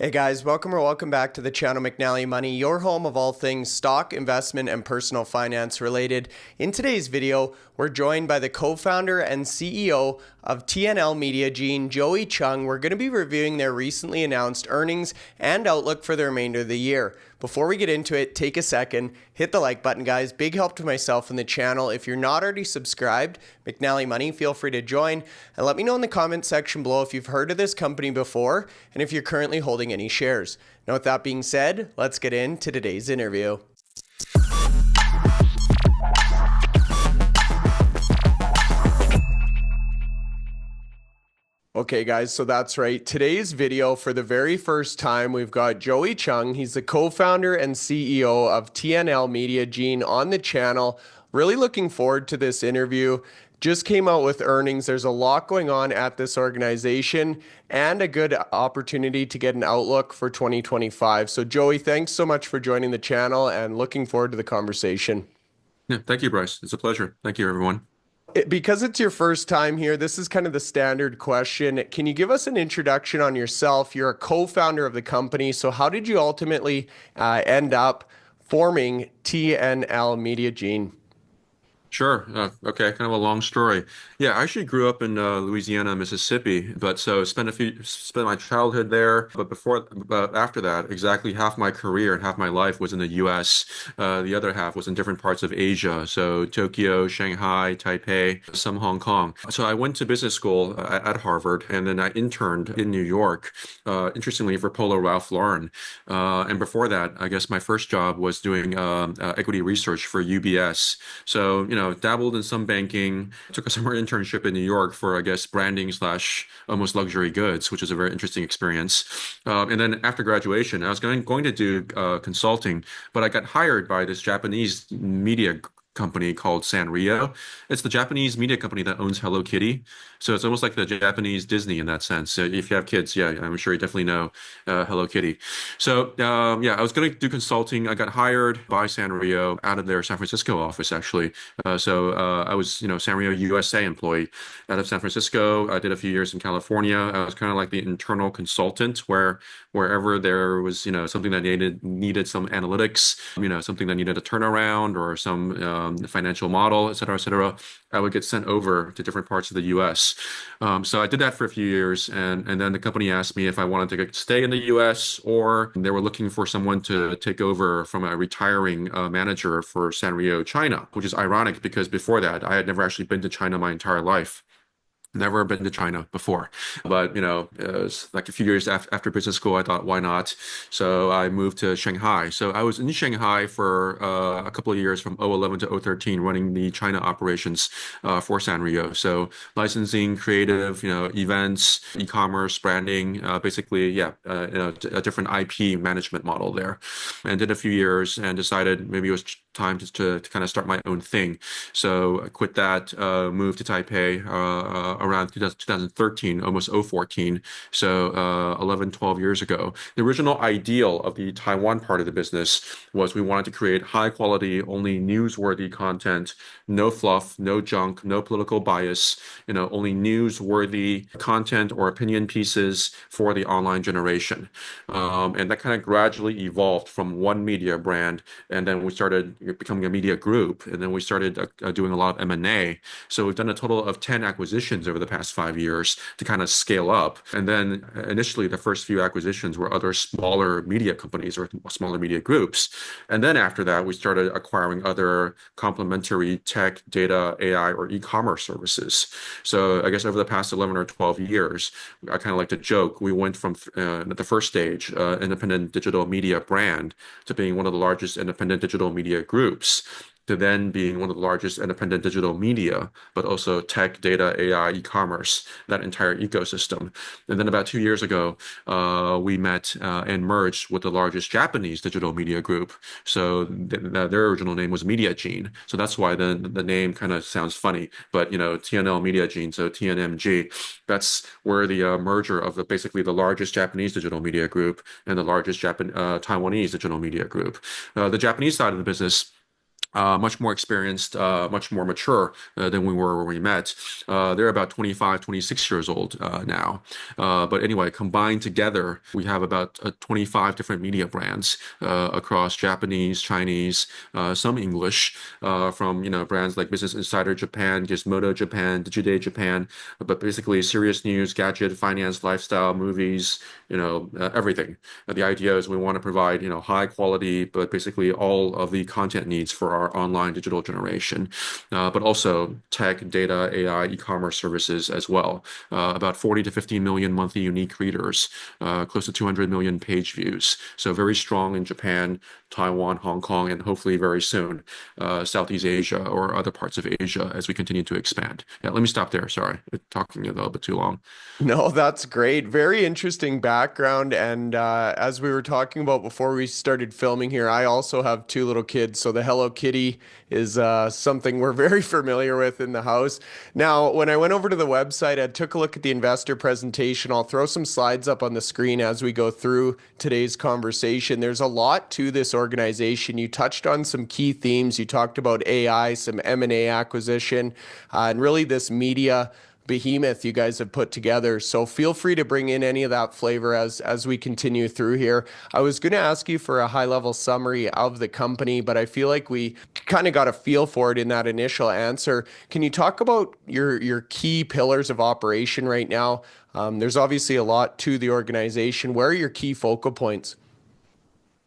Hey guys, welcome back to the channel McNallie Money, your home of all things stock, investment, and personal finance related. In today's video, we're joined by the co-founder and CEO of TNL Mediagene, Joey Chung. We're going to be reviewing their recently announced earnings and outlook for the remainder of the year. Before we get into it, take a second, hit the like button, guys. Big help to myself and the channel. If you're not already subscribed, McNallie Money, feel free to join. And let me know in the comment section below if you've heard of this company before and if you're currently holding any shares. Now, with that being said, let's get into today's interview. Okay guys, so that's right. Today's video, for the very first time, we've got Joey Chung. He's the co-founder and CEO of TNL Mediagene on the channel. Really looking forward to this interview. Just came out with earnings. There's a lot going on at this organization and a good opportunity to get an outlook for 2025. So Joey, thanks so much for joining the channel and looking forward to the conversation. Yeah, thank you, Bryce. It's a pleasure. Thank you, everyone. Because it's your first time here, this is kind of the standard question. Can you give us an introduction on yourself? You're a co-founder of the company. So how did you ultimately end up forming TNL Mediagene? Sure. Okay. Kind of a long story. Yeah, I actually grew up in Louisiana, Mississippi, but so spent my childhood there. But after that, exactly half my career and half my life was in the U.S. The other half was in different parts of Asia. So Tokyo, Shanghai, Taipei, some Hong Kong. So I went to business school at Harvard, and then I interned in New York, interestingly for Polo Ralph Lauren. And before that, I guess my first job was doing equity research for UBS. So, dabbled in some banking, took a summer internship in New York for, I guess, branding slash almost luxury goods, which is a very interesting experience. And then after graduation, I was going to do consulting, but I got hired by this Japanese media company called Sanrio. It's the Japanese media company that owns Hello Kitty. So it's almost like the Japanese Disney in that sense. So if you have kids, yeah, I'm sure you definitely know Hello Kitty. So yeah, I was going to do consulting. I got hired by Sanrio out of their San Francisco office, actually. I was, Sanrio USA employee out of San Francisco. I did a few years in California. I was kind of like the internal consultant wherever there was, something that needed some analytics, something that needed a turnaround or some financial model, et cetera, I would get sent over to different parts of the U.S. So I did that for a few years, and then the company asked me if I wanted to stay in the U.S. or they were looking for someone to take over from a retiring manager for Sanrio China, which is ironic because before that, I had never actually been to China my entire life. Never been to China before, but it was like a few years after business school, I thought, why not? So I moved to Shanghai. So I was in Shanghai for a couple of years from 2011 to 2013, running the China operations for Sanrio. So licensing, creative, events, e-commerce, branding, basically, yeah, a different IP management model there. And did a few years and decided maybe it was time to kind of start my own thing. So I quit that, moved to Taipei around 2013, almost 2014. So 11, 12 years ago. The original ideal of the Taiwan part of the business was we wanted to create high quality, only newsworthy content, no fluff, no junk, no political bias, only newsworthy content or opinion pieces for the online generation. And that kind of gradually evolved from one media brand. And then we started becoming a media group. And then we started doing a lot of M&A. So we've done a total of 10 acquisitions over the past 5 years to kind of scale up. And then initially, the first few acquisitions were other smaller media companies or smaller media groups. And then after that, we started acquiring other complementary tech, data, AI, or e-commerce services. So I guess over the past 11 or 12 years, I kind of like to joke, we went from the first stage, independent digital media brand, to being one of the largest independent digital media groups, to then being one of the largest independent digital media, but also tech, data, AI, e-commerce, that entire ecosystem. And then about 2 years ago, we met and merged with the largest Japanese digital media group. So their original name was Mediagene. So that's why the name kind of sounds funny. But, TNL Mediagene, so TNMG, that's where the merger of basically the largest Japanese digital media group and the largest Taiwanese digital media group. The Japanese side of the business, much more experienced, much more mature than we were when we met. They're about 25, 26 years old now. But anyway, combined together, we have about 25 different media brands across Japanese, Chinese, some English, from brands like Business Insider Japan, Gizmodo Japan, DIGIDAY Japan, but basically serious news, gadget, finance, lifestyle, movies, everything. The idea is we want to provide, high quality, but basically all of the content needs for our online digital generation, but also tech, data, AI, e-commerce services as well. About 40 to 50 million monthly unique readers, close to 200 million page views. So very strong in Japan, Taiwan, Hong Kong, and hopefully very soon, Southeast Asia or other parts of Asia as we continue to expand. Yeah, let me stop there. Sorry, talking a little bit too long. No, that's great. Very interesting background. And as we were talking about before we started filming here, I also have two little kids. So the Hello Kitty is something we're very familiar with in the house. Now, when I went over to the website, I took a look at the investor presentation. I'll throw some slides up on the screen as we go through today's conversation. There's a lot to this organization. You touched on some key themes. You talked about AI, some M&A acquisition, and really this media behemoth you guys have put together. So feel free to bring in any of that flavor as we continue through here. I was going to ask you for a high level summary of the company, but I feel like we kind of got a feel for it in that initial answer. Can you talk about your key pillars of operation right now? There's obviously a lot to the organization. Where are your key focal points?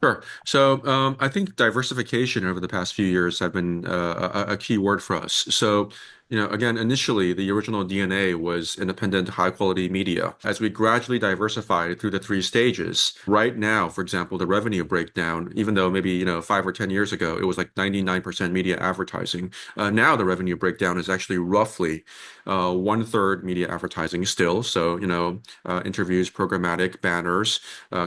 Sure. So I think diversification over the past few years have been a key word for us. So, again, initially, the original DNA was independent, high-quality media. As we gradually diversified through the three stages, right now, for example, the revenue breakdown, even though maybe, 5 or 10 years ago, it was like 99% media advertising. Now the revenue breakdown is actually roughly one-third media advertising still. So, interviews, programmatic, banners,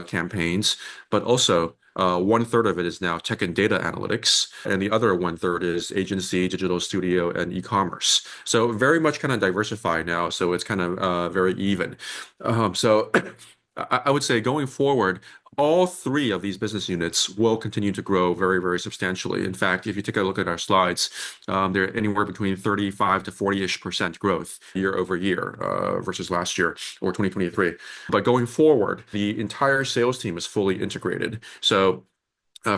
campaigns, but also one-third of it is now tech and data analytics, and the other one-third is agency, digital studio, and e-commerce. So very much kind of diversified now. So it's kind of very even. So I would say going forward, all three of these business units will continue to grow very, very substantially. In fact, if you take a look at our slides, they're anywhere between 35 to 40-ish% growth year over year versus last year or 2023. But going forward, the entire sales team is fully integrated. So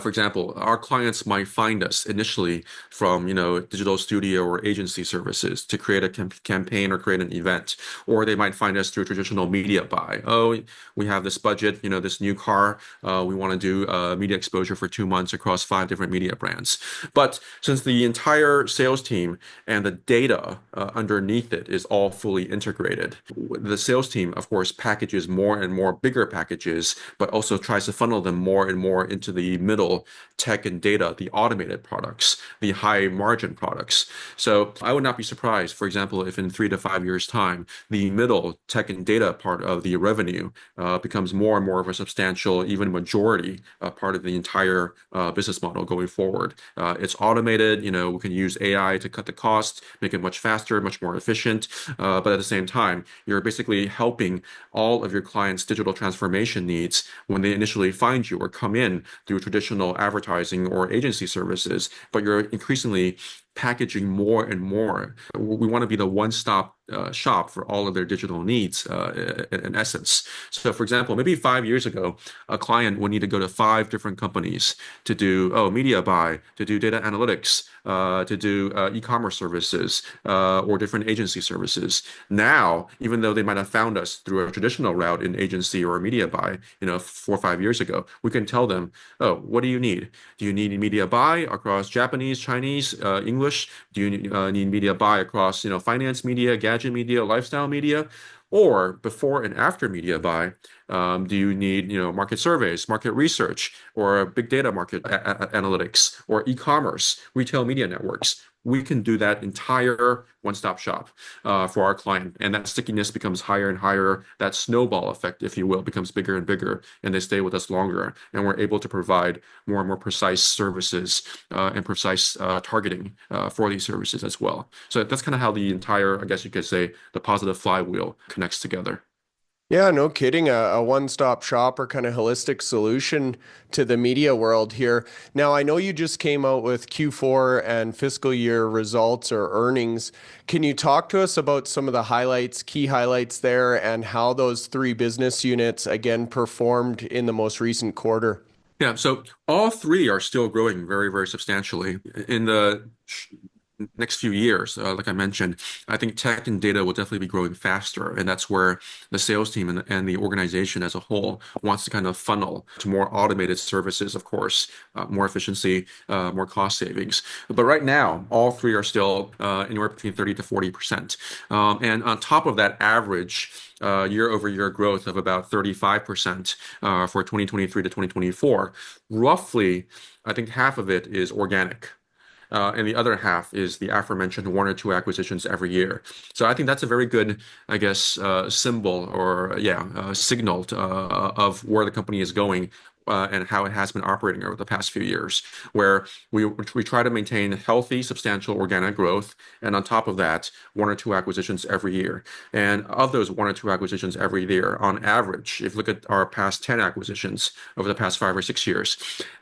for example, our clients might find us initially from, digital studio or agency services to create a campaign or create an event, or they might find us through traditional media buy. Oh, we have this budget, this new car. We want to do media exposure for 2 months across 5 different media brands. But since the entire sales team and the data underneath it is all fully integrated, the sales team, of course, packages more and more bigger packages, but also tries to funnel them more and more into the middle tech and data, the automated products, the high margin products. So I would not be surprised, for example, if in 3 to 5 years' time, the middle tech and data part of the revenue becomes more and more of a substantial, even majority part of the entire business model going forward. It's automated, we can use AI to cut the cost, make it much faster, much more efficient. But at the same time, you're basically helping all of your clients' digital transformation needs when they initially find you or come in through traditional advertising or agency services, but you're increasingly packaging more and more. We want to be the one-stop shop for all of their digital needs, in essence. So, for example, maybe 5 years ago, a client would need to go to 5 different companies to do media buy, to do data analytics, to do e-commerce services, or different agency services. Now, even though they might have found us through a traditional route in agency or media buy, 4 or 5 years ago, we can tell them, oh, what do you need? Do you need media buy across Japanese, Chinese, English? Do you need media buy across, finance media, gadget media, lifestyle media? Or before and after media buy, do you need, market surveys, market research, or big data market analytics, or e-commerce, retail media networks? We can do that entire one-stop shop for our client. And that stickiness becomes higher and higher. That snowball effect, if you will, becomes bigger and bigger, and they stay with us longer. And we're able to provide more and more precise services and precise targeting for these services as well. So that's kind of how the entire, I guess you could say, the positive flywheel connects together. Yeah, no kidding. A one-stop shop or kind of holistic solution to the media world here. Now, I know you just came out with Q4 and fiscal year results or earnings. Can you talk to us about some of the highlights, key highlights there, and how those three business units again performed in the most recent quarter? Yeah, so all three are still growing very, very substantially. In the next few years, like I mentioned, I think tech and data will definitely be growing faster. And that's where the sales team and the organization as a whole wants to kind of funnel to more automated services, of course, more efficiency, more cost savings. But right now, all three are still anywhere between 30 to 40%. And on top of that average, year over year growth of about 35% for 2023 to 2024, roughly, I think half of it is organic. And the other half is the aforementioned one or two acquisitions every year. So I think that's a very good, I guess, symbol or signal of where the company is going. And how it has been operating over the past few years, where we try to maintain healthy, substantial organic growth, and on top of that, one or two acquisitions every year. And of those one or two acquisitions every year, on average, if you look at our past 10 acquisitions over the past 5 or 6 years,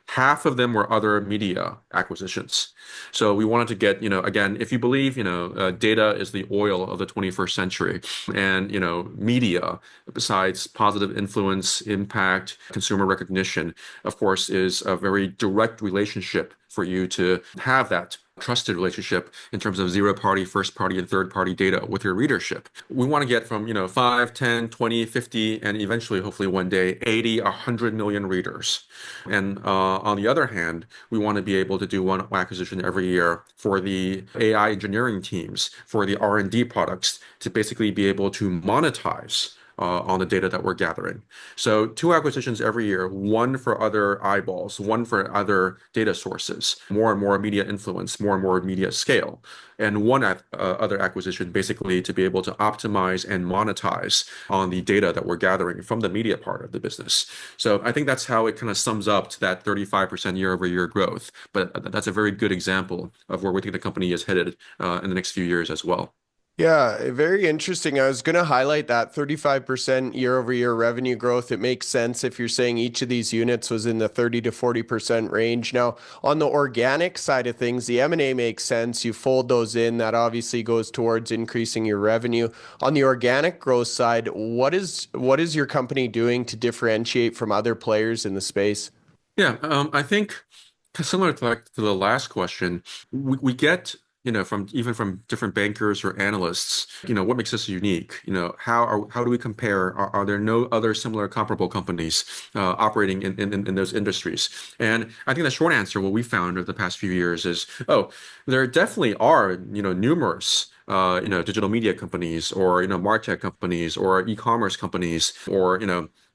half of them were other media acquisitions. So we wanted to get, again, if you believe, data is the oil of the 21st century, and, media, besides positive influence, impact, consumer recognition, of course, is a very direct relationship for you to have that trusted relationship in terms of zero party, first party, and third party data with your readership. We want to get from, 5, 10, 20, 50, and eventually, hopefully one day, 80, 100 million readers. And on the other hand, we want to be able to do one acquisition every year for the AI engineering teams, for the R&D products to basically be able to monetize on the data that we're gathering. So two acquisitions every year, one for other eyeballs, one for other data sources, more and more media influence, more and more media scale, and one other acquisition basically to be able to optimize and monetize on the data that we're gathering from the media part of the business. So I think that's how it kind of sums up to that 35% year over year growth. But that's a very good example of where we think the company is headed in the next few years as well. Yeah, very interesting. I was going to highlight that 35% year over year revenue growth. It makes sense if you're saying each of these units was in the 30 to 40% range. Now, on the organic side of things, the M&A makes sense. You fold those in, that obviously goes towards increasing your revenue. On the organic growth side, what is your company doing to differentiate from other players in the space? Yeah, I think similar to like to the last question, we get, from even from different bankers or analysts, what makes us unique? How do we compare? Are there no other similar comparable companies operating in those industries? And I think the short answer, what we found over the past few years is, oh, there definitely are, numerous digital media companies or, MarTech companies or e-commerce companies or,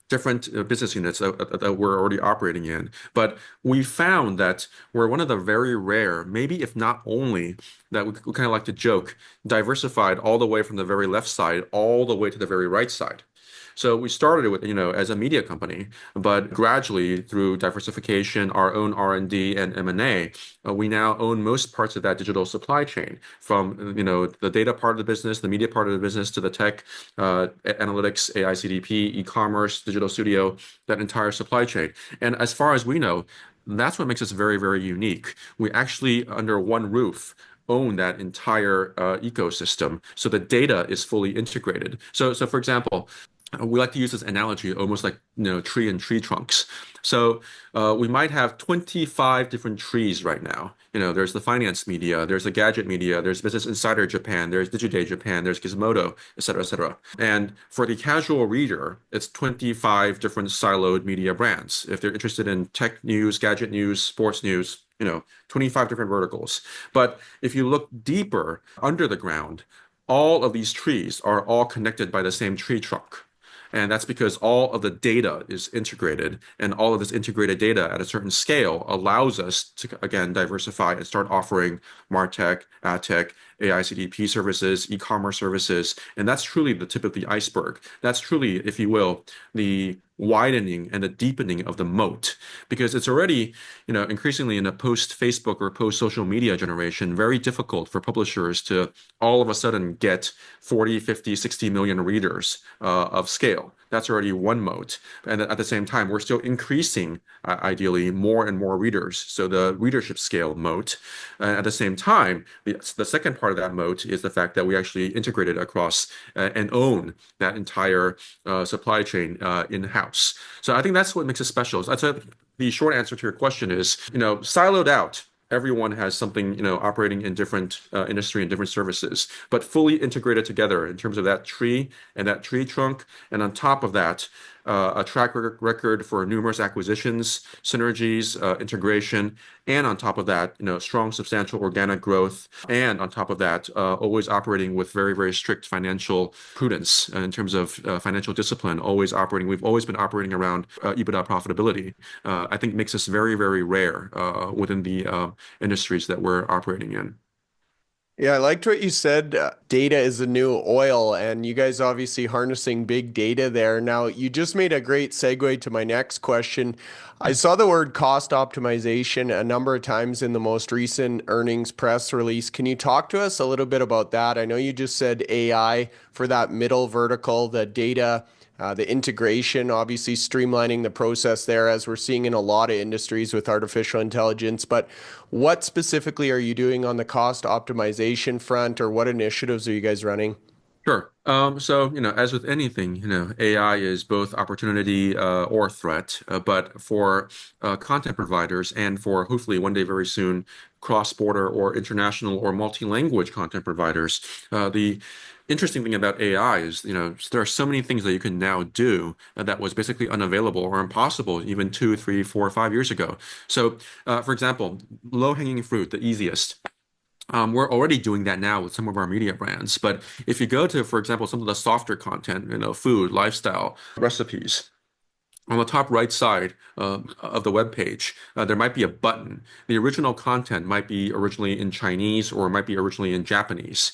different business units that we're already operating in. But we found that we're one of the very rare, maybe if not only, that we kind of like to joke, diversified all the way from the very left side all the way to the very right side. So we started with, as a media company, but gradually through diversification, our own R&D and M&A, we now own most parts of that digital supply chain from, the data part of the business, the media part of the business to the tech, analytics, AI CDP, e-commerce, digital studio, that entire supply chain. And as far as we know, that's what makes us very, very unique. We actually, under one roof, own that entire ecosystem. So the data is fully integrated. So for example, we like to use this analogy almost like tree and tree trunks. So we might have 25 different trees right now. There's the finance media, there's the gadget media, there's Business Insider Japan, there's DigiDay Japan, there's Gizmodo, et cetera, et cetera. And for the casual reader, it's 25 different siloed media brands. If they're interested in tech news, gadget news, sports news, 25 different verticals. But if you look deeper under the ground, all of these trees are all connected by the same tree trunk. And that's because all of the data is integrated, and all of this integrated data at a certain scale allows us to, again, diversify and start offering MarTech, AdTech, AI CDP services, e-commerce services. And that's truly the tip of the iceberg. That's truly, if you will, the widening and the deepening of the moat, because it's already, increasingly in a post-Facebook or post-social media generation, very difficult for publishers to all of a sudden get 40, 50, 60 million readers of scale. That's already one moat. And at the same time, we're still increasing, ideally, more and more readers. So the readership scale moat. At the same time, the second part of that moat is the fact that we actually integrated across and own that entire supply chain in-house. So I think that's what makes it special. So the short answer to your question is, siloed out. Everyone has something, operating in different industry and different services, but fully integrated together in terms of that tree and that tree trunk. And on top of that, a track record for numerous acquisitions, synergies, integration, and on top of that, strong, substantial organic growth. And on top of that, always operating with very, very strict financial prudence in terms of financial discipline, always operating. We've always been operating around EBITDA profitability. I think makes us very, very rare within the industries that we're operating in. Yeah, I liked what you said. Data is the new oil, and you guys obviously harnessing big data there. Now, you just made a great segue to my next question. I saw the word cost optimization a number of times in the most recent earnings press release. Can you talk to us a little bit about that? I know you just said AI for that middle vertical, the data, the integration, obviously streamlining the process there, as we're seeing in a lot of industries with artificial intelligence. But what specifically are you doing on the cost optimization front, or what initiatives are you guys running? Sure. So, as with anything, AI is both opportunity or threat. But for content providers and for hopefully one day very soon, cross-border or international or multi-language content providers, the interesting thing about AI is, there are so many things that you can now do that was basically unavailable or impossible even 2, 3, 4, 5 years ago. So, for example, low-hanging fruit, the easiest. We're already doing that now with some of our media brands. But if you go to, for example, some of the softer content, food, lifestyle, recipes, on the top right side of the web page, there might be a button. The original content might be originally in Chinese or it might be originally in Japanese.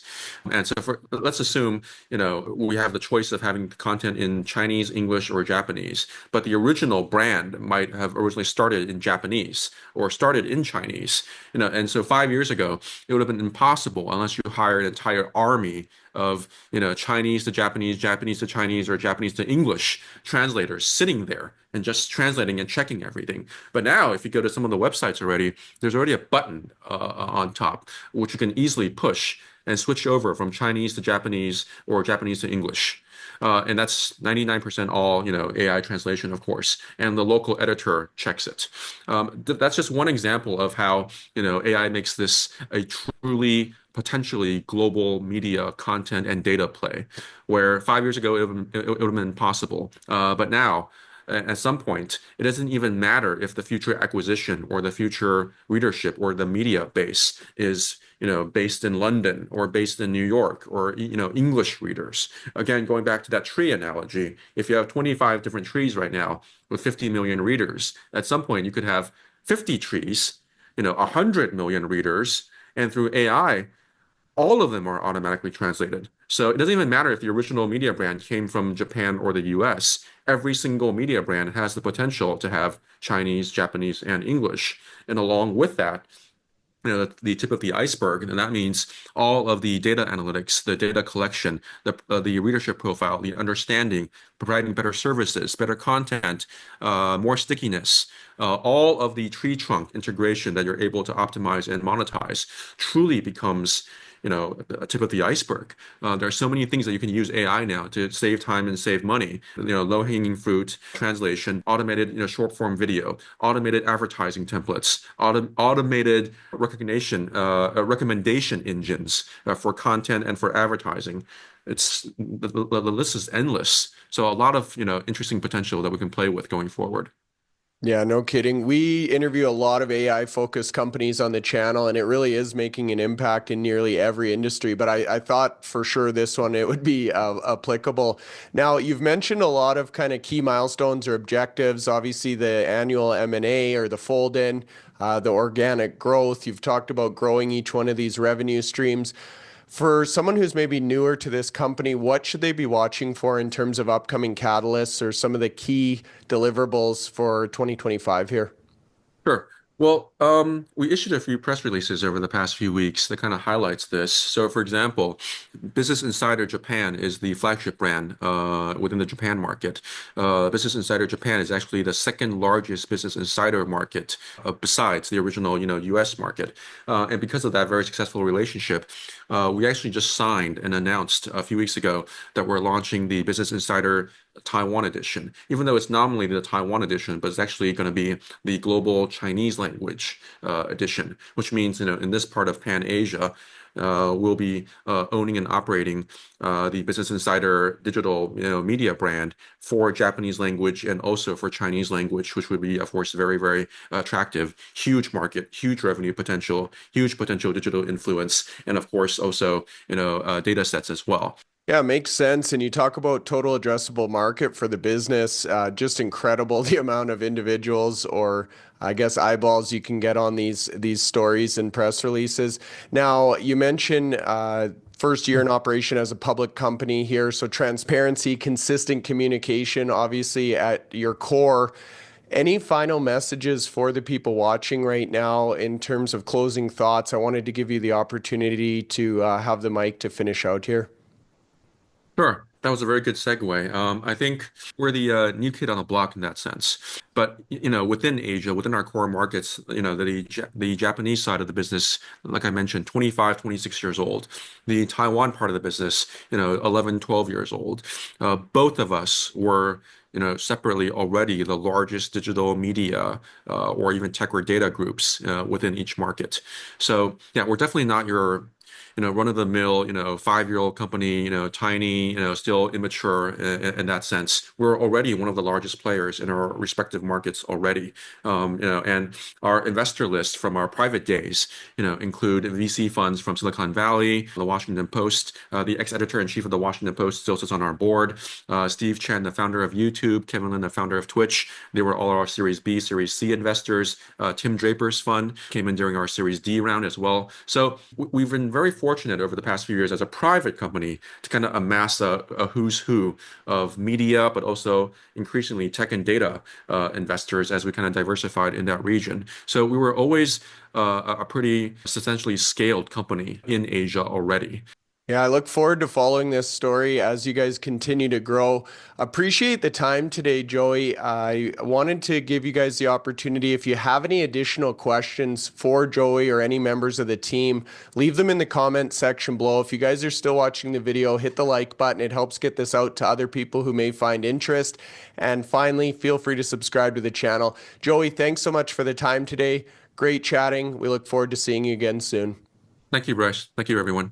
And so let's assume, we have the choice of having content in Chinese, English, or Japanese, but the original brand might have originally started in Japanese or started in Chinese. And so 5 years ago, it would have been impossible unless you hired an entire army of, Chinese to Japanese, Japanese to Chinese, or Japanese to English translators sitting there and just translating and checking everything. But now, if you go to some of the websites already, there's already a button on top, which you can easily push and switch over from Chinese to Japanese or Japanese to English. And that's 99% all, AI translation, of course, and the local editor checks it. That's just one example of how, AI makes this a truly potentially global media content and data play, where 5 years ago it would have been impossible. But now, at some point, it doesn't even matter if the future acquisition or the future readership or the media base is, based in London or based in New York or, English readers. Again, going back to that tree analogy, if you have 25 different trees right now with 50 million readers, at some point you could have 50 trees, 100 million readers, and through AI, all of them are automatically translated. So it doesn't even matter if the original media brand came from Japan or the US. Every single media brand has the potential to have Chinese, Japanese, and English. And along with that, the tip of the iceberg, and that means all of the data analytics, the data collection, the readership profile, the understanding, providing better services, better content, more stickiness, all of the tree trunk integration that you're able to optimize and monetize truly becomes a tip of the iceberg. There are so many things that you can use AI now to save time and save money. Low-hanging fruit, translation, automated, short form video, automated advertising templates, automated recognition, recommendation engines for content and for advertising. The list is endless. So a lot of interesting potential that we can play with going forward. Yeah, no kidding. We interview a lot of AI focused companies on the channel, and it really is making an impact in nearly every industry. But I thought for sure this one it would be applicable. Now, you've mentioned a lot of kind of key milestones or objectives. Obviously, the annual M&A or the fold in, the organic growth. You've talked about growing each one of these revenue streams. For someone who's maybe newer to this company, what should they be watching for in terms of upcoming catalysts or some of the key deliverables for 2025 here? Sure. Well, we issued a few press releases over the past few weeks that kind of highlights this. So, for example, Business Insider Japan is the flagship brand within the Japan market. Business Insider Japan is actually the second largest Business Insider market besides the original, U.S. market. And because of that very successful relationship, we actually just signed and announced a few weeks ago that we're launching the Business Insider Taiwan edition, even though it's nominally the Taiwan edition, but it's actually going to be the global Chinese language edition, which means, in this part of Pan Asia, we'll be owning and operating the Business Insider digital, media brand for Japanese language and also for Chinese language, which would be, of course, very, very attractive. Huge market, huge revenue potential, huge potential digital influence, and of course, also, data sets as well. Yeah, makes sense. And you talk about total addressable market for the business, just incredible the amount of individuals or I guess eyeballs you can get on these stories and press releases. Now, you mentioned first year in operation as a public company here, so transparency, consistent communication, obviously at your core. Any final messages for the people watching right now in terms of closing thoughts? I wanted to give you the opportunity to have the mic to finish out here. Sure. That was a very good segue. I think we're the new kid on the block in that sense. But within Asia, within our core markets, the Japanese side of the business, like I mentioned, 25, 26 years old. The Taiwan part of the business, 11, 12 years old. Both of us were, separately already the largest digital media or even tech or data groups within each market. So yeah, we're definitely not your run-of-the-mill, 5-year-old company, tiny, still immature in that sense. We're already one of the largest players in our respective markets already. And our investor list from our private days, include VC funds from Silicon Valley, the Washington Post, the ex-editor-in-chief of the Washington Post still sits on our board. Steve Chen, the founder of YouTube, Kevin Lin, the founder of Twitch. They were all our Series B, Series C investors. Tim Draper's fund came in during our Series D round as well. So we've been very fortunate over the past few years as a private company to kind of amass a who's who of media, but also increasingly tech and data investors as we kind of diversified in that region. So we were always a pretty substantially scaled company in Asia already. Yeah, I look forward to following this story as you guys continue to grow. Appreciate the time today, Joey. I wanted to give you guys the opportunity. If you have any additional questions for Joey or any members of the team, leave them in the comment section below. If you guys are still watching the video, hit the like button. It helps get this out to other people who may find interest. And finally, feel free to subscribe to the channel. Joey, thanks so much for the time today. Great chatting. We look forward to seeing you again soon. Thank you, Bryce. Thank you, everyone.